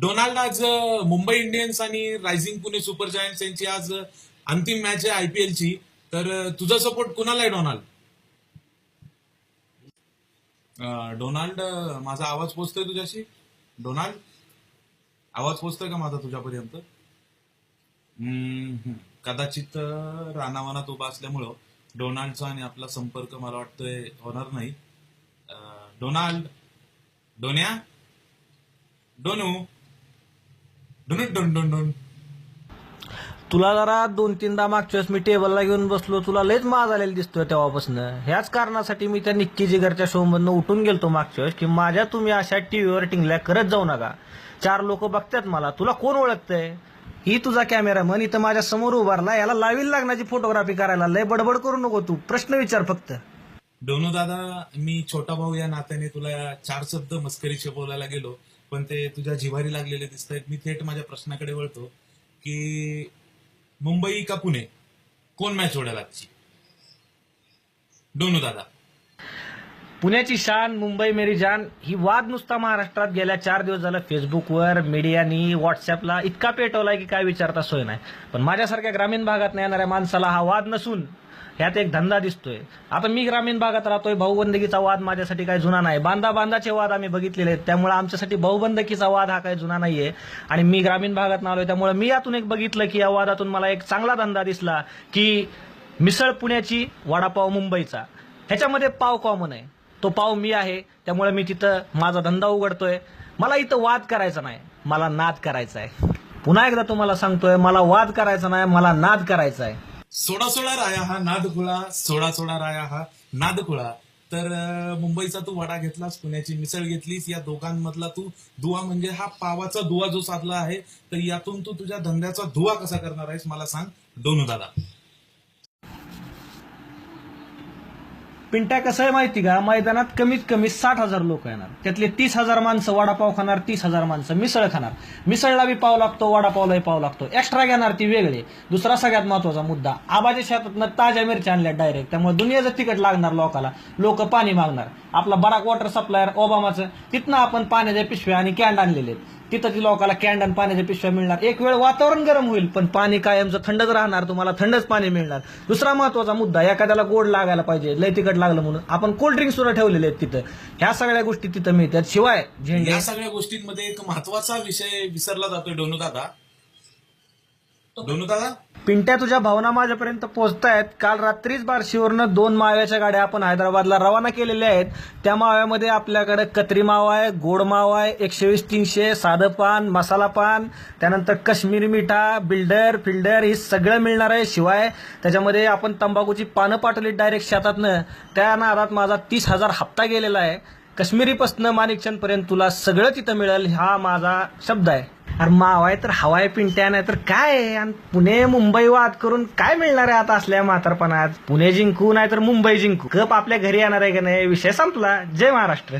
Donald आज Mumbai Indians आणि rising Pune super giants यांची आज अंतिम मॅच आहे आयपीएलची. तर तुझा सपोर्ट कुणाला आहे डोनाल्ड? डोनाल्ड, माझा आवाज पोचतोय तुझ्याशी? डोनाल्ड, आवाज पोचतोय का माझा तुझ्यापर्यंत? कदाचित रानावनात उभा असल्यामुळं डोनाल्डचा आणि आपला संपर्क मला वाटतंय होणार नाही. डोनाल्ड, डोन्या, डोनू, डोनू, डोन डोन डोन. तुला जरा 2-3दा मागच्या वेळेस मी टेबलला घेऊन बसलो, तुला लयच माज आलेला दिसतोय तेव्हापासून. ह्याच कारणासाठी मी त्या निक्की जिगरच्या शो मधनं उठून गेलतो मागच्या वेळेस की माझ्या तुम्ही अशा टीव्हीवर टिंगल्या करत जाऊ नका. 4 लोक बघतात मला, तुला कोण ओळखतंय? ही तुझा कॅमेरामन इथं माझ्या समोर उभारला, याला लावील लागण्याची फोटोग्राफी करायला. लय बडबड करू नको, तू प्रश्न विचार फक्त. डोनू दादा, मी छोटा भाऊ या नात्याने तुला 4 शब्द मस्करीचे बोलायला गेलो, पण ते तुझ्या जिव्हारी लागलेले दिसत आहेत. मी थेट माझ्या प्रश्नाकडे वळतो की मुंबई का पुणे, कोण मॅच ओढायला आजची? डोनू दादा. पुण्याची शान, मुंबई मेरी जान, ही वाद नुसता महाराष्ट्रात गेल्या 4 दिवस झालं फेसबुकवर, मीडियानी, व्हॉट्सअपला इतका पेटवलाय की काय विचारता सोय नाही. पण माझ्यासारख्या ग्रामीण भागात येणाऱ्या माणसाला हा वाद नसून ह्यात एक धंदा दिसतोय. आता मी ग्रामीण भागात राहतोय, भाऊबंदकीचा वाद माझ्यासाठी काही जुना नाही. बांधाचे वाद आम्ही बघितलेले आहेत, त्यामुळे आमच्यासाठी भाऊबंदकीचा वाद हा काही जुना नाहीये. आणि मी ग्रामीण भागात आलोय, त्यामुळे मी यातून एक बघितलं की या वादातून मला एक चांगला धंदा दिसला की मिसळ पुण्याची, वडापाव मुंबईचा. ह्याच्यामध्ये पाव कॉमन आहे, तो पाव मी आहे, त्यामुळे मी तिथं माझा धंदा उघडतोय. मला इथं वाद करायचा नाही, मला नाद करायचा आहे. पुन्हा एकदा तुम्हाला सांगतोय, मला वाद करायचा नाही, मला नाद करायचा आहे. सोडा सोडा राया हा नादखुळा, सोडा सोडा राया हा नादखुळा. तर मुंबईचा तू वडा घेतलास, पुण्याची मिसळ घेतलीस, या दोघांमधला तू दुवा म्हणजे हा पावाचा दुवा जो साधला आहे, तर यातून तू तुझ्या धंद्याचा दुवा कसा करणार आहेस मला सांग डोनू दादा. पिंट्या, कसं आहे माहिती का, मैदानात कमीत कमी 60,000 लोक येणार, त्यातले 30,000 माणसं वडापाव खाणार, 30,000 माणसं मिसळ खाणार. मिसळला बी पाव लागतो, वडापावलाही पाव लागतो. एक्स्ट्रा घेणार ती वेगळी. दुसरा सगळ्यात महत्वाचा मुद्दा, आबाच्या शेतातनं ताज्या मिरच्या आणल्या डायरेक्ट, त्यामुळे दुनियाचं तिकट लागणार लोकाला. लोक पाणी मागणार. आपला बराक वॉटर सप्लायर ओबामाचं, तिथनं आपण पाण्याच्या पिशव्या आणि कॅन्ड आणलेले आहेत. तिथं ती लोकांना कॅन्ड आणि पाण्याच्या पिशव्या मिळणार. एक वेळ वातावरण गरम होईल, पण पाणी कायमचं थंडच राहणार, तुम्हाला थंडच पाणी मिळणार. दुसरा महत्वाचा मुद्दा, एखाद्याला गोड लागायला पाहिजे, लय तिखट लागलं म्हणून आपण कोल्ड्रिंक सुद्धा ठेवलेले आहेत तिथं. ह्या सगळ्या गोष्टी तिथं मिळतात. शिवाय झेंडे, या सगळ्या गोष्टींमध्ये एक महत्वाचा विषय विसरला जातोय डोनू दादा. डोनू दादा, पिंट्या, तुझ्या भावना माझ्यापर्यंत पोहोचतायत. काल रात्रीच बार्शीवरनं 2 माव्याच्या गाड्या आपण हैदराबादला रवाना केलेल्या आहेत. त्या माव्यामध्ये आपल्याकडे कत्री मावा आहे, गोड मावा आहे, 120-300, साधं पान, मसाला पान, त्यानंतर काश्मीरी मिठा, बिल्डर फिल्डर, हे सगळं मिळणार आहे. शिवाय त्याच्यामध्ये आपण तंबाखूची पानं पाठवली डायरेक्ट शेतातनं. त्या नादात माझा 30,000 हप्ता गेलेला आहे. काश्मीरीपासनं माणिकचंद पर्यंत तुला सगळं तिथं मिळेल, हा माझा शब्द आहे. अरे मावा आहे तर हवाय पिंट्या, नाही तर काय. आणि पुणे मुंबई वाद करून काय मिळणार आहे आता असल्या म्हातारपणात? पुणे जिंकू नाही तर मुंबई जिंकू, कप आपल्या घरी येणार आहे का नाही, विषय संपला. जय महाराष्ट्र.